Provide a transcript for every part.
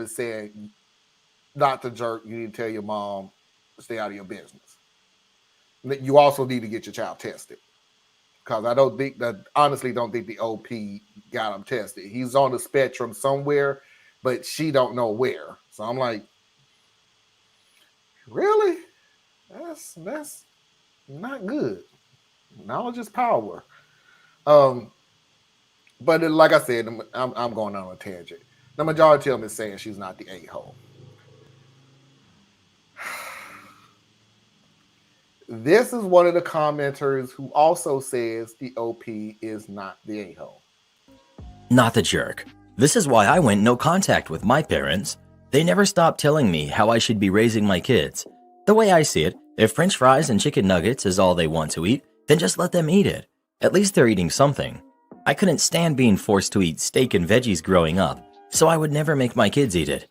is saying, Dr. Jerk, you need to tell your mom to stay out of your business. You also need to get your child tested. Because I don't think that, honestly, don't think the OP got him tested. He's on the spectrum somewhere, but she don't know where. So I'm like, really? That's not good. Knowledge is power. Um, but like I said, I'm going on a tangent. The majority of them is saying she's not the a-hole. This is one of the commenters who also says the OP is not the a-hole. Not the jerk. This is why I went no contact with my parents. They never stopped telling me how I should be raising my kids. The way I see it, if french fries and chicken nuggets is all they want to eat, then just let them eat it. At least they're eating something. I couldn't stand being forced to eat steak and veggies growing up, so I would never make my kids eat it.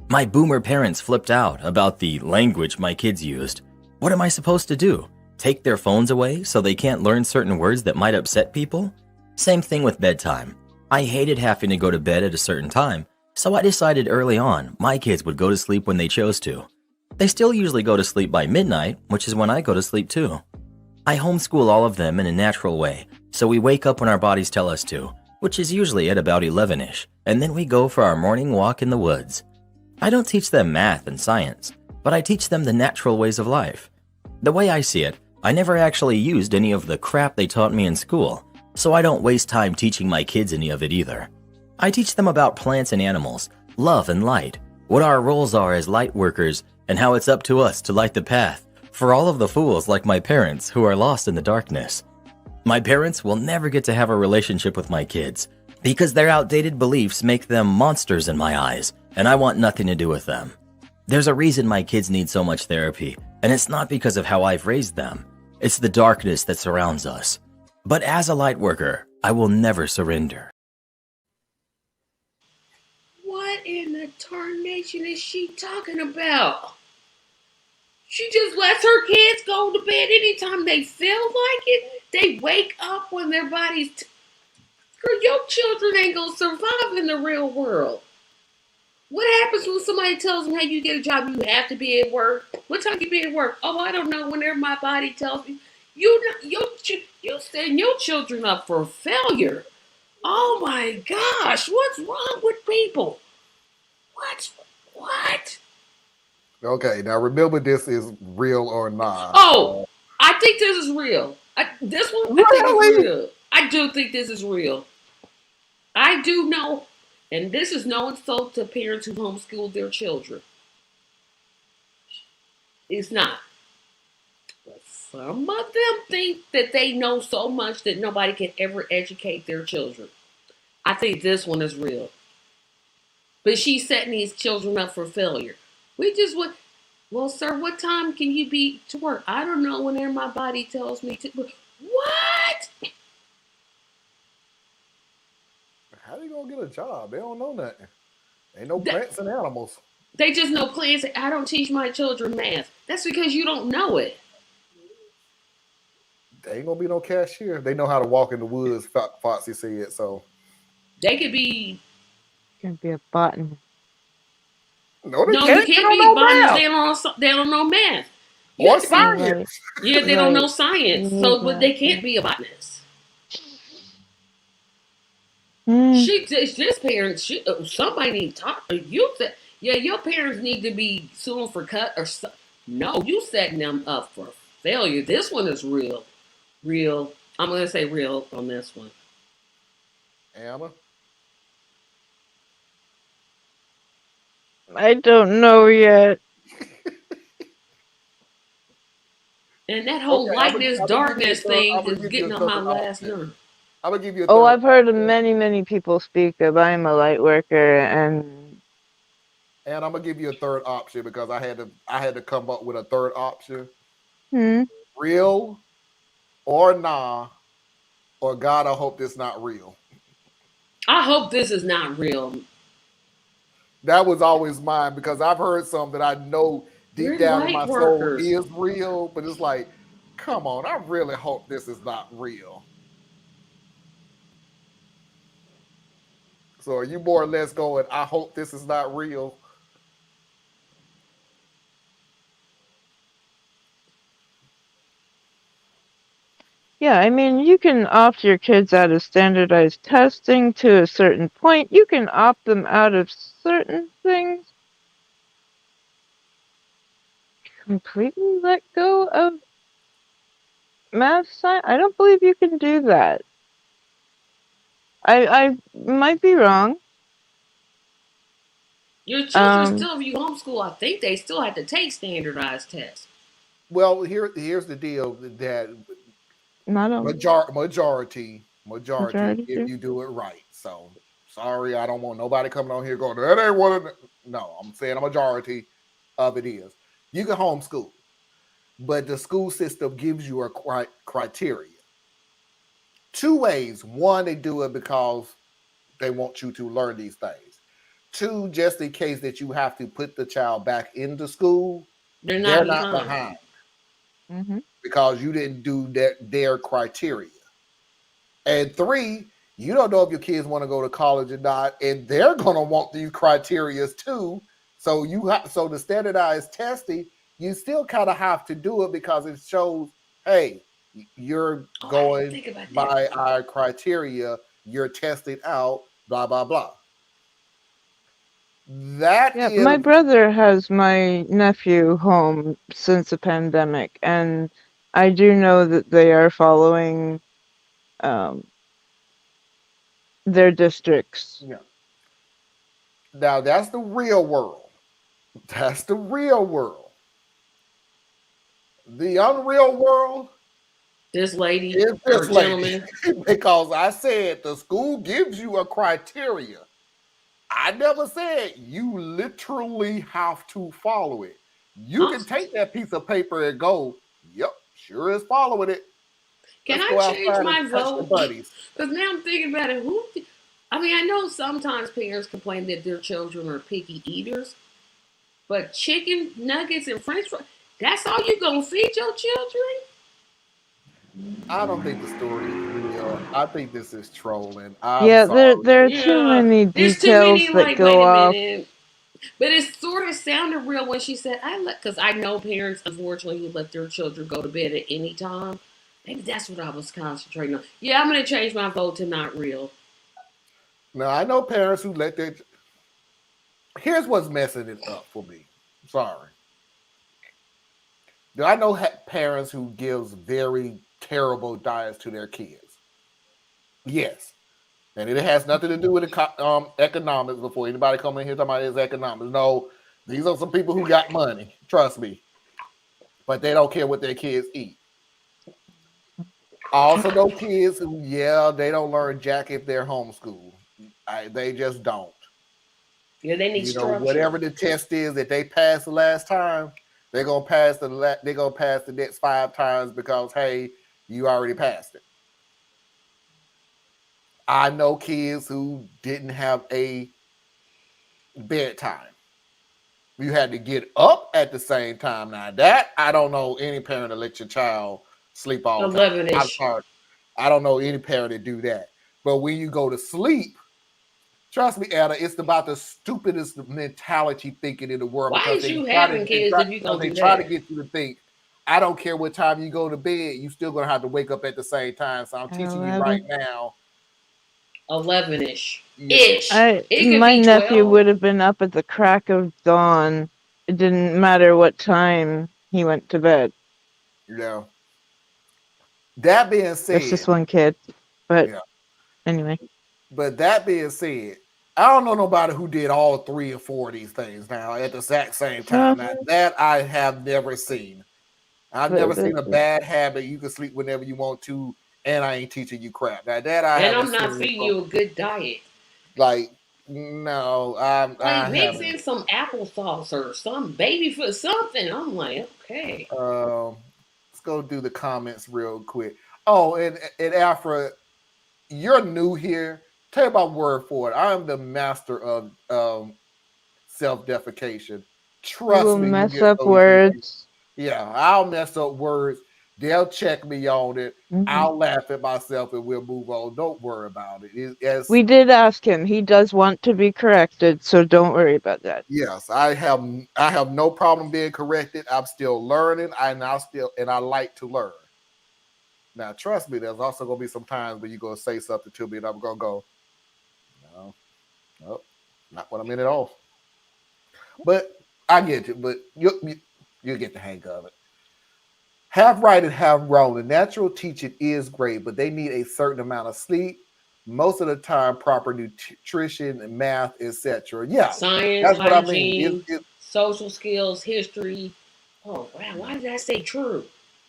My boomer parents flipped out about the language my kids used. What am I supposed to do? Take their phones away so they can't learn certain words that might upset people? Same thing with bedtime. I hated having to go to bed at a certain time, so I decided early on my kids would go to sleep when they chose to. They still usually go to sleep by midnight, which is when I go to sleep too. I homeschool all of them in a natural way, so we wake up when our bodies tell us to, which is usually at about 11ish, and then we go for our morning walk in the woods. I don't teach them math and science, but I teach them the natural ways of life. The way I see it, I never actually used any of the crap they taught me in school, so I don't waste time teaching my kids any of it either. I teach them about plants and animals, love and light, what our roles are as light workers, and how it's up to us to light the path for all of the fools like my parents who are lost in the darkness. My parents will never get to have a relationship with my kids because their outdated beliefs make them monsters in my eyes, and I want nothing to do with them. There's a reason my kids need so much therapy, and it's not because of how I've raised them. It's the darkness that surrounds us. But as a light worker, I will never surrender. What in the tarnation is she talking about? She just lets her kids go to bed anytime they feel like it. They wake up when their bodies... Girl, your children ain't gonna survive in the real world. What happens when somebody tells them, hey, you get a job, you have to be at work? What time you be at work? Oh, I don't know. Whenever my body tells me. You setting your children up for failure. Oh my gosh, what's wrong with people? What? Okay, now remember this is real or not. Oh, I think this is real. This one, I think it's real. I do think this is real. I do know, and this is no insult to parents who homeschool their children. It's not. But some of them think that they know so much that nobody can ever educate their children. I think this one is real. But she's setting these children up for failure. We just would, well, sir, what time can you be to work? I don't know whenever my body tells me to. What? How they gonna get a job? They don't know nothing. Ain't no plants and animals. They just know plants. I don't teach my children math. That's because you don't know it. They ain't gonna be no cashier. They know how to walk in the woods, Foxy said, so. They could be... Can be a botanist. No, you can't be botanists. They don't know math. Or science. Yeah, they don't know science. So, but they can't be a botanist. This parents, somebody need to talk. You said, yeah, your parents need to be suing for cut or something. No, you setting them up for failure. This one is real. Real. I'm going to say real on this one. Anna? I don't know yet. And that whole lightness, darkness thing is getting on my last nerve. I'm gonna give you. I've heard of many people speak of I'm a light worker, and I'm gonna give you a third option because I had to come up with a third option. Real or nah, or God, I hope this not real. I hope this is not real. That was always mine because I've heard some that I know deep down in my soul is real, but it's like, come on, I really hope this is not real. So are you more or less going, I hope this is not real? Yeah, I mean, you can opt your kids out of standardized testing to a certain point. You can opt them out of certain things. Completely let go of math science? I don't believe you can do that. I might be wrong. Your children Um, still, if you homeschool, I think they still have to take standardized tests. Well, here's the deal that not a majority majority if do. you do it right. So sorry, I don't want nobody coming on here going, that ain't one of the. No, I'm saying a majority of it is. You can homeschool, but the school system gives you a criteria. Two ways. One, they do it because they want you to learn these things. Two, just in case that you have to put the child back into school, They're not they're not behind. behind Mm-hmm. because you didn't do their criteria. And three, you don't know if your kids want to go to college or not, and they're gonna want these criterias too. So so the standardized testing, you still kind of have to do it because it shows, hey, you're Oh, I didn't going think about that. by our criteria, you're testing out, blah blah blah. That Yeah, is my brother has my nephew home since the pandemic, and I do know that they are following their districts. yeah. Now that's the real world. That's the real world. The unreal world This lady is or this lady. gentleman. Because I said the school gives you a criteria. I never said you literally have to follow it. You can take that piece of paper and go, yep, sure is following it. Can Let's I go change outside and my touch the vote? buddies. Because now I'm thinking about it. I mean, I know sometimes parents complain that their children are picky eaters, but chicken nuggets and French fries, that's all you gonna feed your children? I don't think the story is real. I think this is trolling. I'm Yeah, there sorry. are too Yeah. many There's too many, details that like, wait go a off. minute. But it sort of sounded real when she said, because I know parents, unfortunately, who let their children go to bed at any time. Maybe that's what I was concentrating on. Yeah, I'm going to change my vote to not real. Now I know parents who let their. Here's what's messing it up for me. Sorry. Do I know parents who gives very terrible diets to their kids? Yes. And it has nothing to do with economics before anybody come in here talking about his economics. No, these are some people who got money, trust me. But they don't care what their kids eat. I also know kids who, they don't learn jack if they're homeschooled. They just don't. Yeah, they need structure. Whatever the test is that they passed the last time, they're gonna pass the next 5 times because hey, you already passed it. I know kids who didn't have a bedtime. You had to get up at the same time. Now that I don't know any parent to let your child sleep all the time. 11-ish. I don't know any parent to do that. But when you go to sleep, trust me, Anna, it's about the stupidest mentality thinking in the world. Why Because is you having kids if you gonna do that? They try to get you to think, I don't care what time you go to bed, you still gonna have to wake up at the same time. So I'm teaching you right now. 11-ish. My nephew would have been up at the crack of dawn. It didn't matter what time he went to bed. Yeah. That being said, it's just one kid, but anyway. But that being said, I don't know nobody who did all 3 or 4 of these things now at the exact same time. Now, that I have never seen. I've never seen a bad habit. You can sleep whenever you want to, and I ain't teaching you crap. Now that I and haven't I'm not feeding you a good diet. Like, no, I mix in some applesauce or some baby food, something. I'm like, okay. Let's go do the comments real quick. Oh, and Afra, you're new here. Tell you about word for it. I am the master of self-defecation. Trust me. Mess up words. Yeah, I'll mess up words. They'll check me on it. Mhm. I'll laugh at myself and we'll move on. Don't worry about it. We did ask him. He does want to be corrected, so don't worry about that. Yes, I have no problem being corrected. I'm still learning, and I like to learn. Now, trust me, there's also gonna be some times where you're gonna say something to me, and I'm gonna go, no, nope, not what I meant at all. But I get it. But you get the hang of it. Half right and half wrong. The natural teaching is great, but they need a certain amount of sleep. Most of the time, proper nutrition, and math, etc. Yeah, Science, that's what I mean. hygiene, social skills, history. Oh wow, why did I say true?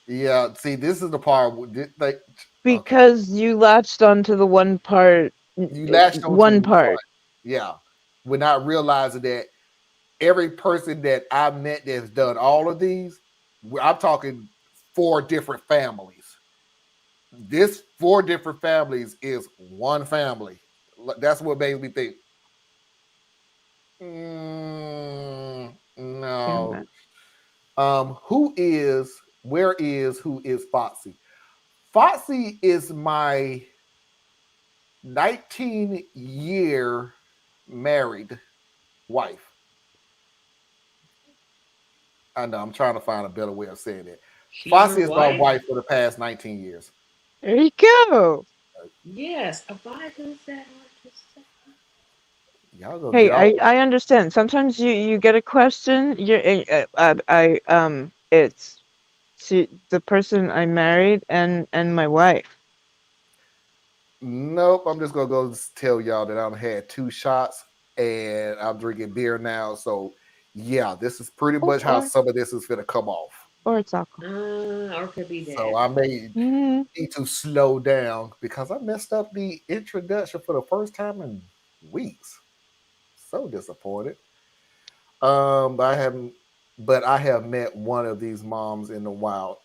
Yeah, see, this is the part okay. Because you latched onto the one part. You latched on to One part. Yeah, we're not realizing that every person that I met that's done all of these, I'm talking 4 different families. This 4 different families is one family. That's what makes me think. No. Who is Foxy? Foxy is my 19-year married wife. I know, I'm trying to find a better way of saying it. She's Foxy your is my wife? wife for the past 19 years. There you go. Yes, a wife is that hard to say? Y'all gonna Hey, get all I understand. Sometimes you get a question. It's to the person I married and my wife. Nope, I'm just gonna go tell y'all that I've had 2 shots and I'm drinking beer now. So yeah, this is pretty much how some of this is gonna come off. Or it's alcohol. Or it could be that. So I may Mhm. need to slow down because I messed up the introduction for the first time in weeks. So disappointed. But I have met one of these moms in the wild.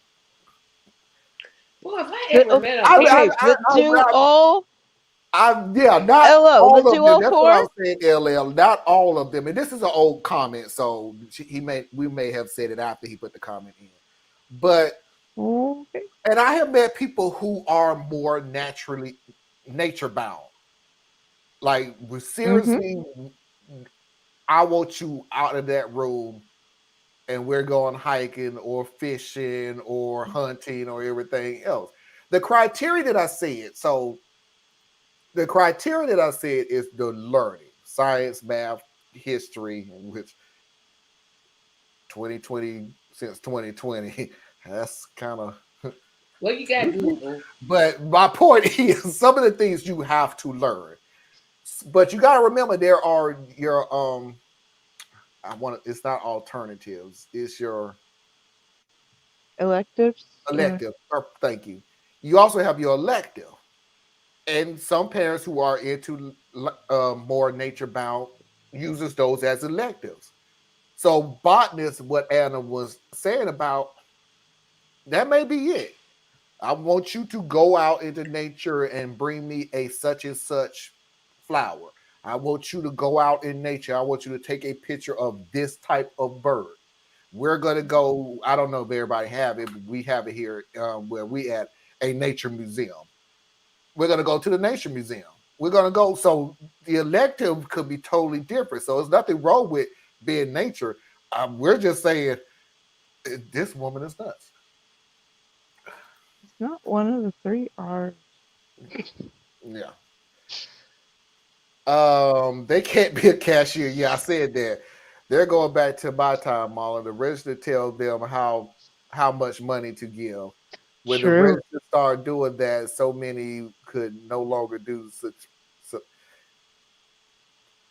Well, if I ever met a Okay, but do all. Not LO, all but of do them. all That's what I four? was saying, LL. Not all of them. And this is an old comment, so we may have said it after he put the comment in. But Okay. and I have met people who are more naturally nature bound. Like seriously, I want you out of that room and we're going hiking or fishing or hunting or everything else. The criteria that I said is the learning, science, math, history, which 2020 since 2020, that's kind of well, you got Google. But my point is some of the things you have to learn. But you gotta remember there are your it's not alternatives, it's your Electives. elective. Thank you. You also have your elective. And some parents who are into more nature bound uses those as electives. So botanist, what Anna was saying about, that may be it. I want you to go out into nature and bring me a such and such flower. I want you to go out in nature. I want you to take a picture of this type of bird. We're gonna go. I don't know if everybody have it, but we have it here where we at a nature museum. We're gonna go to the nature museum. We're gonna go. So the elective could be totally different. So there's nothing wrong with being nature. We're just saying this woman is nuts. It's not one of the 3 R's. Yeah. They can't be a cashier. Yeah, I said that. They're going back to my time, Marlon. The register tells them how much money to give. When the register started doing that, so many could no longer do such. So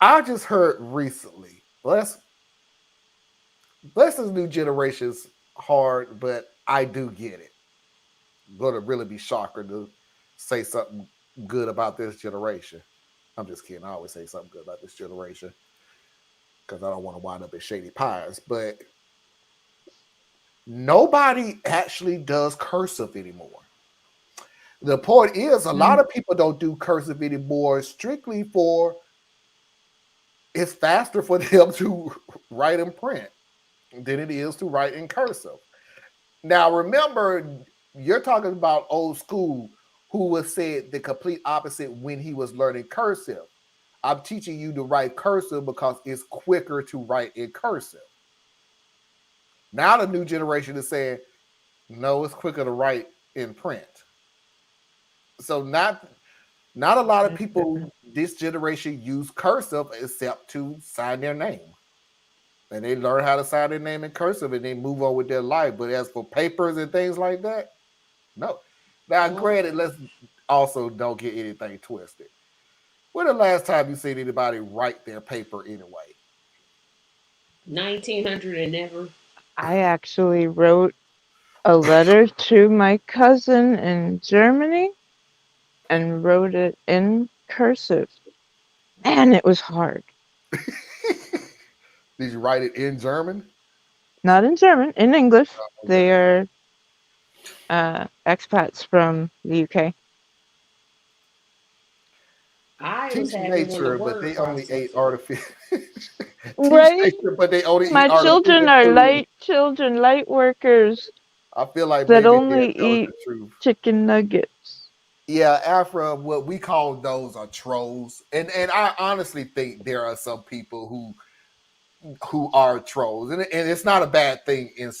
I just heard recently. Bless this new generation's hard, but I do get it. I'm gonna really be shocked to say something good about this generation. I'm just kidding. I always say something good about this generation because I don't want to wind up at Shady Pies. But nobody actually does cursive anymore. The point is, a lot of people don't do cursive anymore strictly for it's faster for them to write in print than it is to write in cursive. Now, remember, you're talking about old school who was said the complete opposite when he was learning cursive. I'm teaching you to write cursive because it's quicker to write in cursive. Now the new generation is saying, no, it's quicker to write in print. So not a lot of people this generation use cursive except to sign their name. And they learn how to sign their name in cursive and they move on with their life. But as for papers and things like that, no. Now, granted, let's also don't get anything twisted. When the last time you seen anybody write their paper anyway? 1900 and never. I actually wrote a letter to my cousin in Germany and wrote it in cursive. Man, it was hard. Did you write it in German? Not in German, in English. They are expats from the UK. I was Teach having nature, one but of they the only word ate processors. artificial. Right? Nature, but they only My eat children artificial are food. light children, light workers I feel like that maybe only that tells eat the truth. chicken nuggets. Yeah, Afra, what we call those are trolls, and I honestly think there are some people who are trolls, and it's not a bad thing in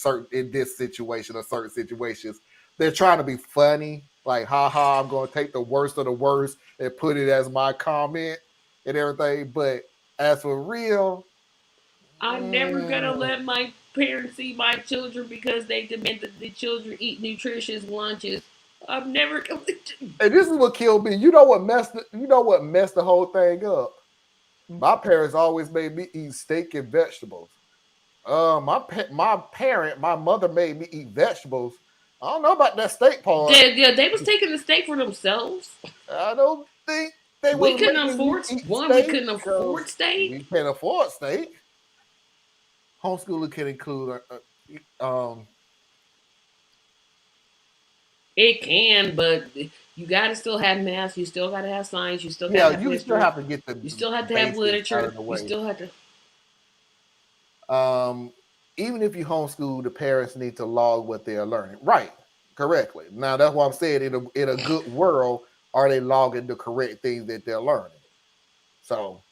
this situation or certain situations. They're trying to be funny, like haha, I'm going to take the worst of the worst and put it as my comment and everything. But as for real, I'm never gonna let my parents see my children because they demand that the children eat nutritious lunches. I'm never going to. and this is what killed me. You know what messed the whole thing up? My parents always made me eat steak and vegetables. My mother made me eat vegetables. I don't know about that steak part. They was taking the steak for themselves. I don't think they We was couldn't making me afford eat one. We steak couldn't afford because steak. we can't afford steak. Homeschooling can include It can, but you got to still have math. You still got to have science. You still got yeah, to have you still history. have to get the You still have to have basics out literature. of the You way. still have to. Even if you homeschool, the parents need to log what they are learning. Right, correctly. Now that's what I'm saying. In a good world, are they logging the correct things that they're learning? So,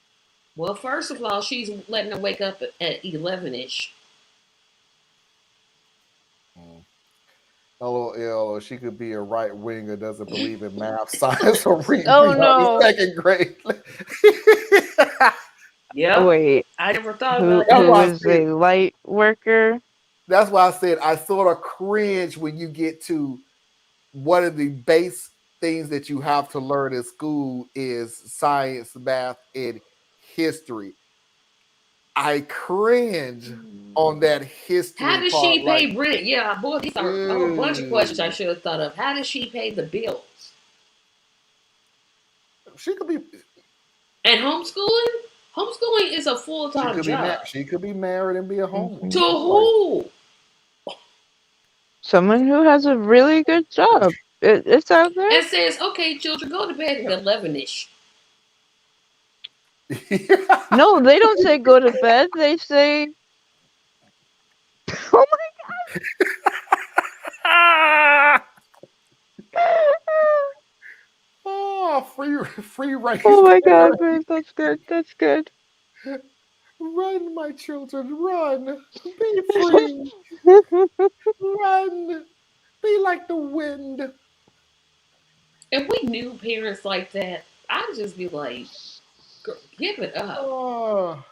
Well, first of all, she's letting them wake up at 11ish. LOL, she could be a right winger, doesn't believe in math, science, or reading Oh beyond the no! second grade. Yep. Wait, I never thought who about that. is a light worker? That's why I said I sort of cringe when you get to one of the base things that you have to learn in school is science, math, and history. I cringe on that history How does part. she pay rent? Yeah, boy, these are a whole bunch of questions I Ew. should have thought of. How does she pay the bills? She could be. And homeschooling? Homeschooling is a full time job. She could be married and be a homeschooler. To who? Someone who has a really good job. It's out there. And says, okay, children, go to bed at 11ish. No, they don't say go to bed. They say, "Oh my god!" Oh, free range. Oh my god, babe, that's good. That's good. Run, my children, run. Be free. Run. Be like the wind. If we knew parents like that, I'd just be like, give it up. Oh.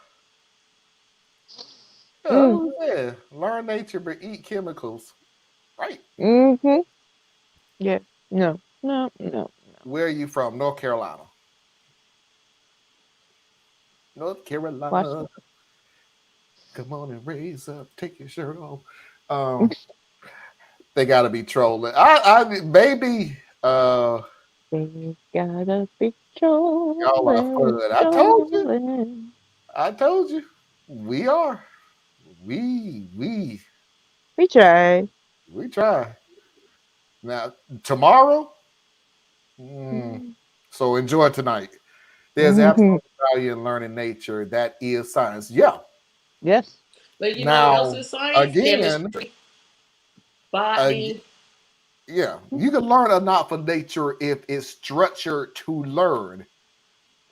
Mm. Yeah. Learn nature but eat chemicals. Right. Mm-hmm. Yeah. No. Where are you from? North Carolina. North Carolina. Washington. Come on and raise up. Take your shirt off. They gotta be trolling. Maybe They gotta be trolling. y'all are fun. I told you. We are. We try. Now tomorrow. So enjoy tonight. There's absolute value in learning nature. That is science. Yeah. Yes. But you know what else is science? Again, Chemistry, botany. Yeah, you can learn enough for nature if it's structured to learn.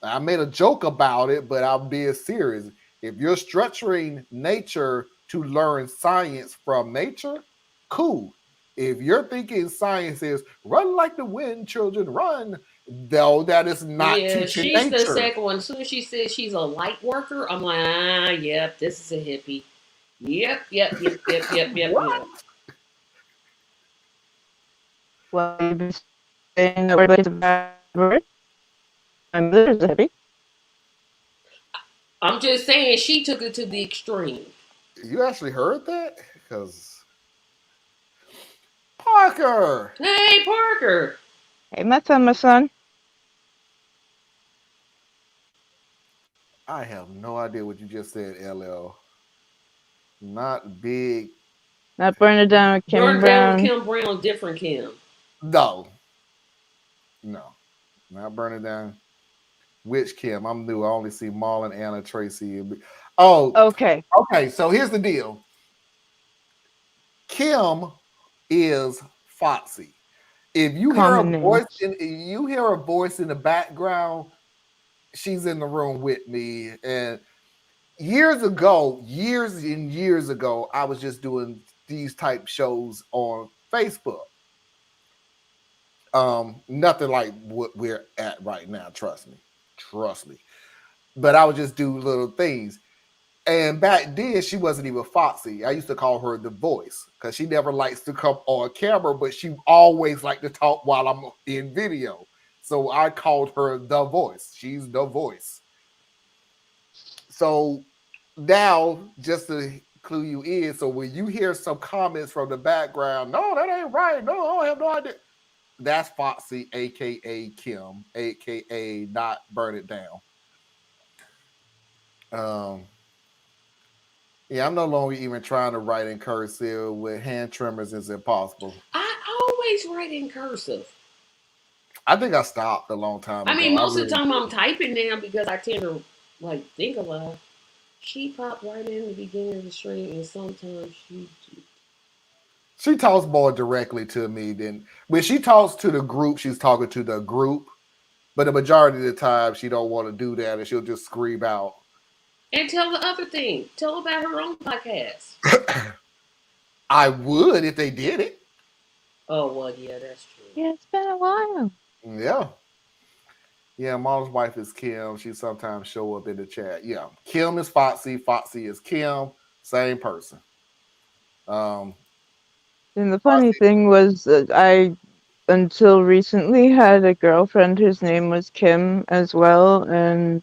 I made a joke about it, but I'm being serious. If you're structuring nature to learn science from nature, cool. If you're thinking science is run like the wind, children, run, though that is not Yeah, teaching she's the nature. second one. As soon as she says she's a light worker, I'm like, yep, this is a hippie. Yep. What? Well, you've been saying that word is a bad word. My mother's a hippie. I'm just saying she took it to the extreme. You actually heard that? Because Parker, Hey, Parker. Hey, my son. I have no idea what you just said, LL. Not big. Not burn it down with Kim Burn down with Brown. Kim Brown, different Kim. No, no, not burning down. Which Kim? I'm new. I only see Marlon, Anna, Tracy. Oh, Okay. okay. So here's the deal. Kim is Foxy. If you hear a Common voice names. in the background, she's in the room with me. And years and years ago, I was just doing these type shows on Facebook. Nothing like what we're at right now. Trust me. But I would just do little things. And back then, she wasn't even Foxy. I used to call her the voice because she never likes to come on camera, but she always liked to talk while I'm in video. So I called her the voice. She's the voice. So now, just to clue you in, so when you hear some comments from the background, no, that ain't right. No, I have no idea. That's Foxy, aka Kim, aka not burn it down. Um, yeah, I'm no longer even trying to write in cursive with hand tremors. It's impossible. I always write in cursive. I think I stopped a long time I ago. mean, I most of the really time did. I'm typing now because I tend to like think a lot. She popped right in the beginning of the stream, and sometimes she. She talks more directly to me than when she talks to the group. She's talking to the group, but the majority of the time she don't want to do that, and she'll just scream out. And tell the other thing. Tell about her own podcast. I would if they did it. Oh well, yeah, that's true. Yeah, it's been a while. Yeah. Yeah, mom's wife is Kim. She sometimes show up in the chat. Yeah, Kim is Foxy. Foxy is Kim. Same person. Um, And the funny Foxy. thing was that I, until recently, had a girlfriend whose name was Kim as well, and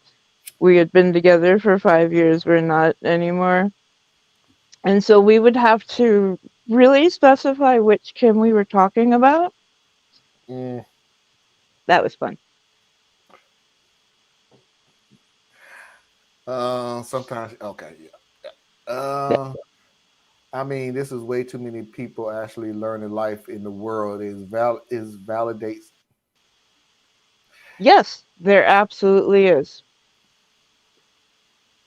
we had been together for 5 years. We're not anymore. And so we would have to really specify which Kim we were talking about. Mm, That was fun. sometimes okay, yeah. Yeah. I mean, this is way too many people actually learning life in the world is validates. Yes, there absolutely is.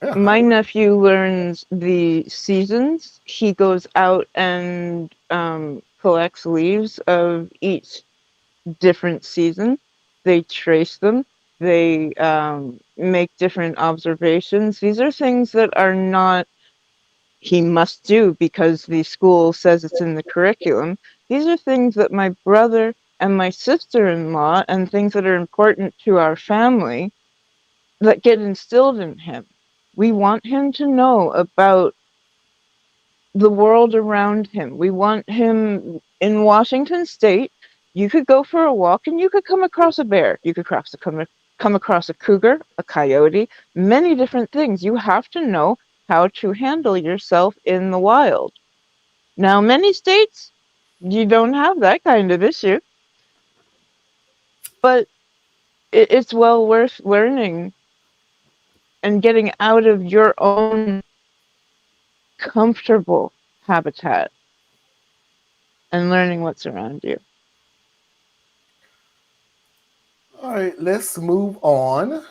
Yeah, My nephew learns the seasons. He goes out and collects leaves of each different season. They trace them. They make different observations. These are things that are not he must do because the school says it's in the curriculum. These are things that my brother and my sister-in-law and things that are important to our family that get instilled in him. We want him to know about the world around him. We want him in Washington State. You could go for a walk and you could come across a bear. You could come across a cougar, a coyote, many different things. You have to know how to handle yourself in the wild. Now, many states, you don't have that kind of issue, but it's well worth learning and getting out of your own comfortable habitat and learning what's around you. all right, let's move on.